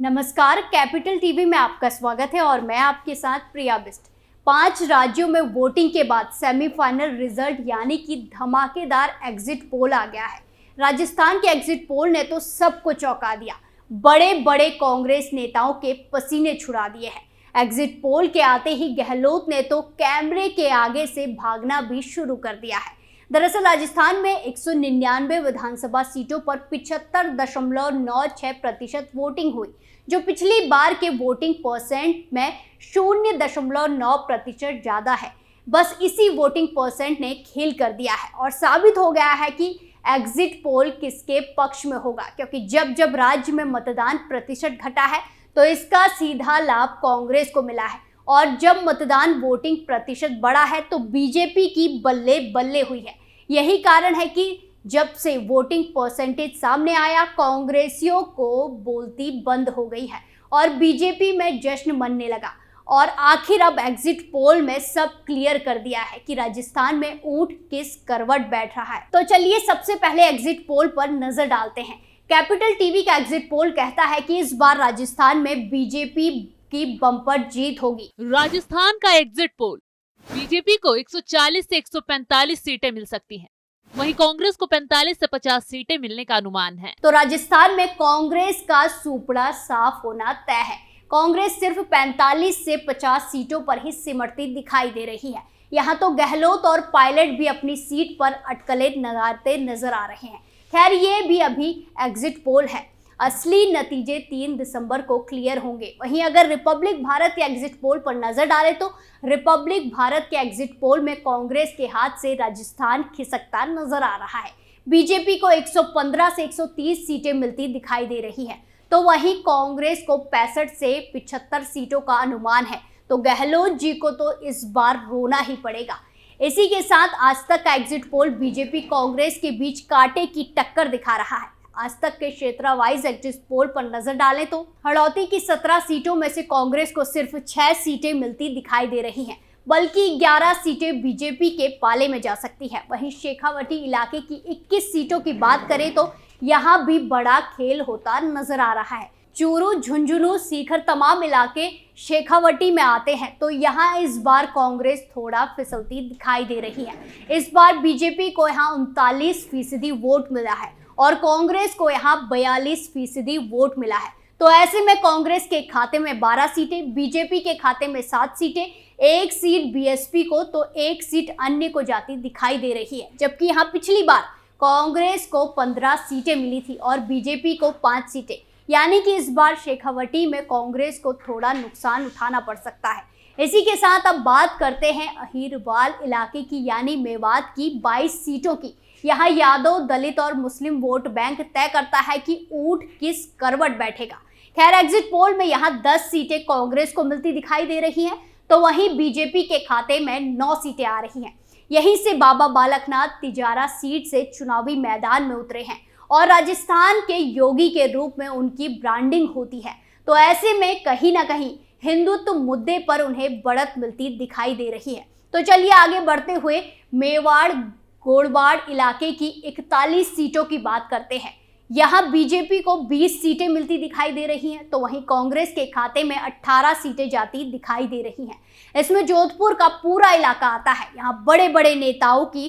नमस्कार, capital TV में आपका स्वागत है और मैं आपके साथ प्रिया बिस्ट। 5 राज्यों में वोटिंग के बाद सेमीफाइनल रिजल्ट यानी कि धमाकेदार एग्जिट पोल आ गया है। राजस्थान के एग्जिट पोल ने तो सबको चौंका दिया, बड़े बड़े कांग्रेस नेताओं के पसीने छुड़ा दिए हैं। एग्जिट पोल के आते ही गहलोत ने तो कैमरे के आगे से भागना भी शुरू कर दिया है। दरअसल राजस्थान में 199 विधानसभा सीटों पर 75.96% वोटिंग हुई, जो पिछली बार के वोटिंग परसेंट में 0.9% ज्यादा है। बस इसी वोटिंग परसेंट ने खेल कर दिया है और साबित हो गया है कि एग्जिट पोल किसके पक्ष में होगा, क्योंकि जब राज्य में मतदान प्रतिशत घटा है तो इसका सीधा लाभ कांग्रेस को मिला है और जब मतदान वोटिंग प्रतिशत बढ़ा है तो बीजेपी की बल्ले बल्ले हुई है। यही कारण है कि जब से वोटिंग परसेंटेज सामने आया, कांग्रेसियों को बोलती बंद हो गई है और बीजेपी में जश्न मनने लगा। और आखिर अब एग्जिट पोल में सब क्लियर कर दिया है कि राजस्थान में ऊंट किस करवट बैठ रहा है। तो चलिए सबसे पहले एग्जिट पोल पर नजर डालते हैं। कैपिटल टीवी का एग्जिट पोल कहता है कि इस बार राजस्थान में बीजेपी की बम्पर जीत होगी। राजस्थान का एग्जिट पोल, बीजेपी को 140 से 145 सीटें मिल सकती हैं, वहीं कांग्रेस को 45 से 50 सीटें मिलने का अनुमान है। तो राजस्थान में कांग्रेस का सुपड़ा साफ होना तय है। कांग्रेस सिर्फ 45 से 50 सीटों पर ही सिमटती दिखाई दे रही है। यहाँ तो गहलोत और पायलट भी अपनी सीट पर अटकलें लगाते नजर आ रहे हैं। खैर ये भी अभी एग्जिट पोल है, असली नतीजे 3 दिसंबर को क्लियर होंगे। वहीं अगर रिपब्लिक भारत के एग्जिट पोल पर नजर डालें तो रिपब्लिक भारत के एग्जिट पोल में कांग्रेस के हाथ से राजस्थान खिसकता नजर आ रहा है। बीजेपी को 115 से 130 सीटें मिलती दिखाई दे रही है, तो वहीं कांग्रेस को 65 से 75 सीटों का अनुमान है। तो गहलोत जी को तो इस बार रोना ही पड़ेगा। इसी के साथ आज तक का एग्जिट पोल बीजेपी कांग्रेस के बीच कांटे की टक्कर दिखा रहा है। आज तक के क्षेत्र वाइज एग्जिट पोल पर नजर डालें तो हड़ौती की 17 सीटों में से कांग्रेस को सिर्फ 6 सीटें मिलती दिखाई दे रही हैं, बल्कि 11 सीटें बीजेपी के पाले में जा सकती है। वहीं शेखावटी इलाके की 21 सीटों की बात करें तो यहाँ भी बड़ा खेल होता नजर आ रहा है। चूरू, झुंझुनू, सीकर तमाम इलाके शेखावटी में आते हैं, तो यहाँ इस बार कांग्रेस थोड़ा फिसलती दिखाई दे रही है। इस बार बीजेपी को यहाँ 39% वोट मिला है और कांग्रेस को यहाँ 42% वोट मिला है। तो ऐसे में कांग्रेस के खाते में 12 सीटें, बीजेपी के खाते में 7 सीटें, 1 सीट बीएसपी को तो 1 सीट अन्य को जाती दिखाई दे रही है। जबकि यहाँ पिछली बार कांग्रेस को 15 सीटें मिली थी और बीजेपी को 5 सीटें, यानी कि इस बार शेखावटी में कांग्रेस को थोड़ा नुकसान उठाना पड़ सकता है। इसी के साथ अब बात करते हैं अहीरवाल इलाके की, यानी मेवात की 22 सीटों की। यहाँ यादव, दलित और मुस्लिम वोट बैंक तय करता है कि ऊंट किस करवट बैठेगा। खैर एग्जिट पोल में यहाँ 10 सीटें कांग्रेस को मिलती दिखाई दे रही हैं, तो वहीं बीजेपी के खाते में 9 सीटें आ रही हैं। यहीं से बाबा बालकनाथ तिजारा सीट से चुनावी मैदान में उतरे हैं और राजस्थान के योगी के रूप में उनकी ब्रांडिंग होती है। तो ऐसे में कहीं ना कहीं हिंदुत्व मुद्दे पर उन्हें बढ़त मिलती दिखाई दे रही है। तो चलिए आगे बढ़ते हुए मेवाड़ गोड़वाड़ इलाके की 41 सीटों की बात करते हैं। यहाँ बीजेपी को 20 सीटें मिलती दिखाई दे रही हैं, तो वहीं कांग्रेस के खाते में 18 सीटें जाती दिखाई दे रही हैं। इसमें जोधपुर का पूरा इलाका आता है। यहाँ बड़े बड़े नेताओं की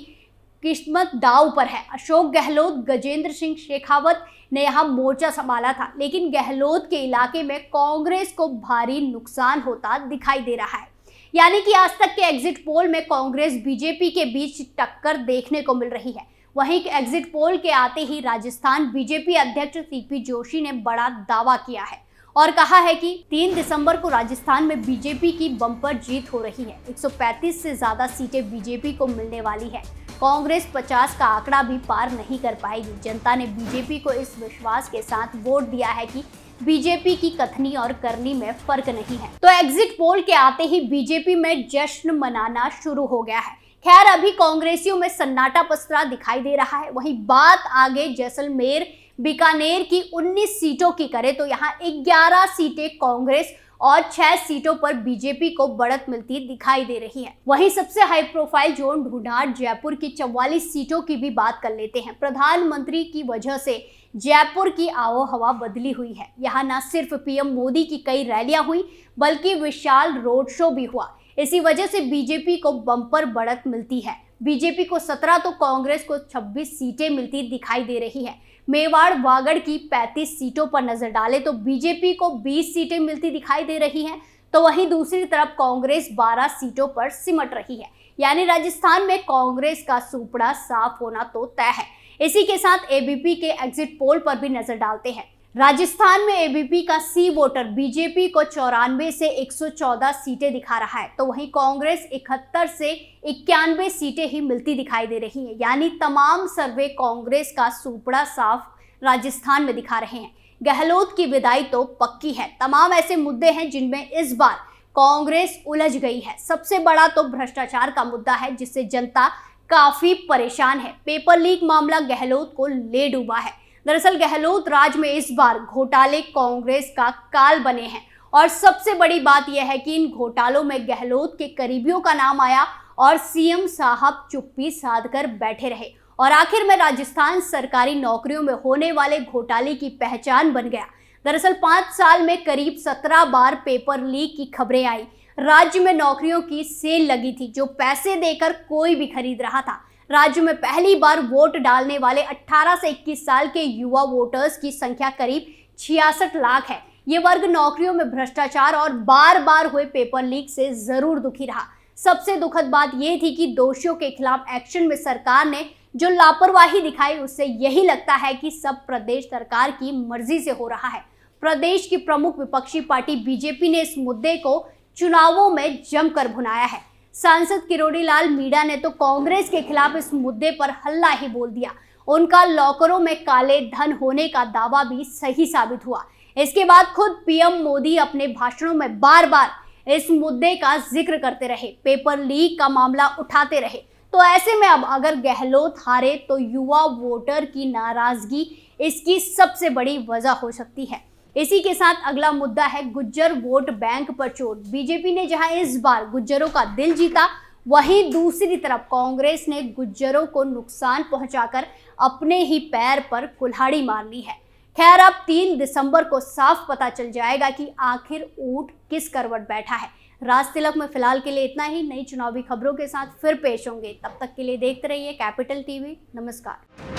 किस्मत दांव पर है। अशोक गहलोत, गजेंद्र सिंह शेखावत ने यहाँ मोर्चा संभाला था, लेकिन गहलोत के इलाके में कांग्रेस को भारी नुकसान होता दिखाई दे रहा है। यानी कि आज तक के एग्जिट पोल में कांग्रेस बीजेपी के बीच टक्कर देखने को मिल रही है। वहीं एग्जिट पोल के आते ही राजस्थान बीजेपी अध्यक्ष सीपी जोशी ने बड़ा दावा किया है और कहा है कि 3 दिसंबर को राजस्थान में बीजेपी की बम्पर जीत हो रही है। 135 से ज्यादा सीटें बीजेपी को मिलने वाली है। कांग्रेस 50 का आंकड़ा भी पार नहीं कर पाएगी। जनता ने बीजेपी को इस विश्वास के साथ वोट दिया है कि बीजेपी की कथनी और करनी में फर्क नहीं है। तो एग्जिट पोल के आते ही बीजेपी में जश्न मनाना शुरू हो गया है। खैर अभी कांग्रेसियों में सन्नाटा पसरा दिखाई दे रहा है। वहीं बात आगे जैसलमेर बीकानेर की 19 सीटों की करें तो यहाँ 11 सीटें कांग्रेस और 6 सीटों पर बीजेपी को बढ़त मिलती दिखाई दे रही है। वहीं सबसे high profile zone Dhundhar Jaipur की 44 सीटों की भी बात कर लेते हैं। प्रधानमंत्री की वजह से जयपुर की आबोहवा बदली हुई है। यहाँ न सिर्फ पीएम मोदी की कई रैलियां हुई बल्कि विशाल रोड शो भी हुआ। इसी वजह से बीजेपी को बम्पर बढ़त मिलती है। बीजेपी को 17 तो कांग्रेस को 26 सीटें मिलती दिखाई दे रही है। मेवाड़ वागड़ की 35 सीटों पर नजर डालें तो बीजेपी को 20 सीटें मिलती दिखाई दे रही हैं, तो वहीं दूसरी तरफ कांग्रेस 12 सीटों पर सिमट रही है। यानी राजस्थान में कांग्रेस का सुपड़ा साफ होना तो तय है। इसी के साथ एबीपी के एग्जिट पोल पर भी नजर डालते हैं। राजस्थान में एबीपी का सी वोटर बीजेपी को 94 से 114 सीटें दिखा रहा है, तो वहीं कांग्रेस 71 से 91 सीटें ही मिलती दिखाई दे रही हैं। यानी तमाम सर्वे कांग्रेस का सुपड़ा साफ राजस्थान में दिखा रहे हैं। गहलोत की विदाई तो पक्की है। तमाम ऐसे मुद्दे हैं जिनमें इस बार कांग्रेस उलझ गई है। सबसे बड़ा तो भ्रष्टाचार का मुद्दा है जिससे जनता काफी परेशान है। पेपर लीक मामला गहलोत को ले डूबा है। दरअसल गहलोत राज में इस बार घोटाले कांग्रेस का काल बने हैं और सबसे बड़ी बात यह है कि इन घोटालों में गहलोत के करीबियों का नाम आया और सीएम साहब चुप्पी साधकर बैठे रहे और आखिर में राजस्थान सरकारी नौकरियों में होने वाले घोटाले की पहचान बन गया। दरअसल 5 साल में करीब 17 बार पेपर लीक की खबरें आई। राज्य में नौकरियों की सेल लगी थी जो पैसे देकर कोई भी खरीद रहा था। राज्य में पहली बार वोट डालने वाले 18 से 21 साल के युवा वोटर्स की संख्या करीब 66 लाख है। ये वर्ग नौकरियों में भ्रष्टाचार और बार बार हुए पेपर लीक से जरूर दुखी रहा। सबसे दुखद बात यह थी कि दोषियों के खिलाफ एक्शन में सरकार ने जो लापरवाही दिखाई उससे यही लगता है कि सब प्रदेश सरकार की मर्जी से हो रहा है। प्रदेश की प्रमुख विपक्षी पार्टी बीजेपी ने इस मुद्दे को चुनावों में जमकर भुनाया है। सांसद किरोड़ी लाल मीणा ने तो कांग्रेस के खिलाफ इस मुद्दे पर हल्ला ही बोल दिया। उनका लॉकरों में काले धन होने का दावा भी सही साबित हुआ। इसके बाद खुद पीएम मोदी अपने भाषणों में बार बार इस मुद्दे का जिक्र करते रहे, पेपर लीक का मामला उठाते रहे। तो ऐसे में अब अगर गहलोत हारे तो युवा वोटर की नाराजगी इसकी सबसे बड़ी वजह हो सकती है। इसी के साथ अगला मुद्दा है गुज्जर वोट बैंक पर चोट। बीजेपी ने जहां इस बार गुज्जरों का दिल जीता, वहीं दूसरी तरफ कांग्रेस ने गुज्जरों को नुकसान पहुंचाकर अपने ही पैर पर कुल्हाड़ी मार ली है। खैर अब 3 दिसंबर को साफ पता चल जाएगा कि आखिर ऊंट किस करवट बैठा है। राज तिलक में फिलहाल के लिए इतना ही। नई चुनावी खबरों के साथ फिर पेश होंगे, तब तक के लिए देखते रहिए कैपिटल टीवी। नमस्कार।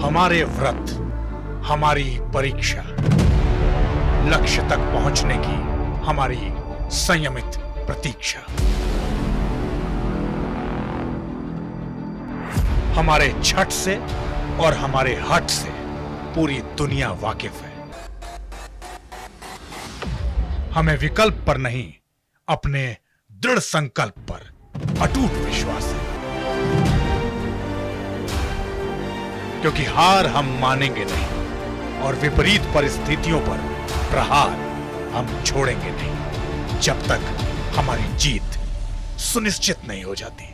हमारे व्रत, हमारी परीक्षा, लक्ष्य तक पहुंचने की हमारी संयमित प्रतीक्षा। हमारे छठ से और हमारे हठ से पूरी दुनिया वाकिफ है। हमें विकल्प पर नहीं, अपने दृढ़ संकल्प पर अटूट विश्वास है, क्योंकि हार हम मानेंगे नहीं और विपरीत परिस्थितियों पर प्रहार हम छोड़ेंगे नहीं जब तक हमारी जीत सुनिश्चित नहीं हो जाती,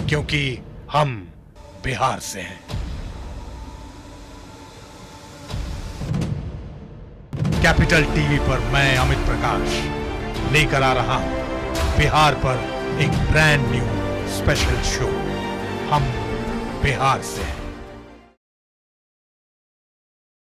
क्योंकि हम बिहार से हैं। कैपिटल टीवी पर मैं अमित प्रकाश लेकर आ रहा हूं बिहार पर एक ब्रांड न्यू स्पेशल शो। हम बिहार से हैं।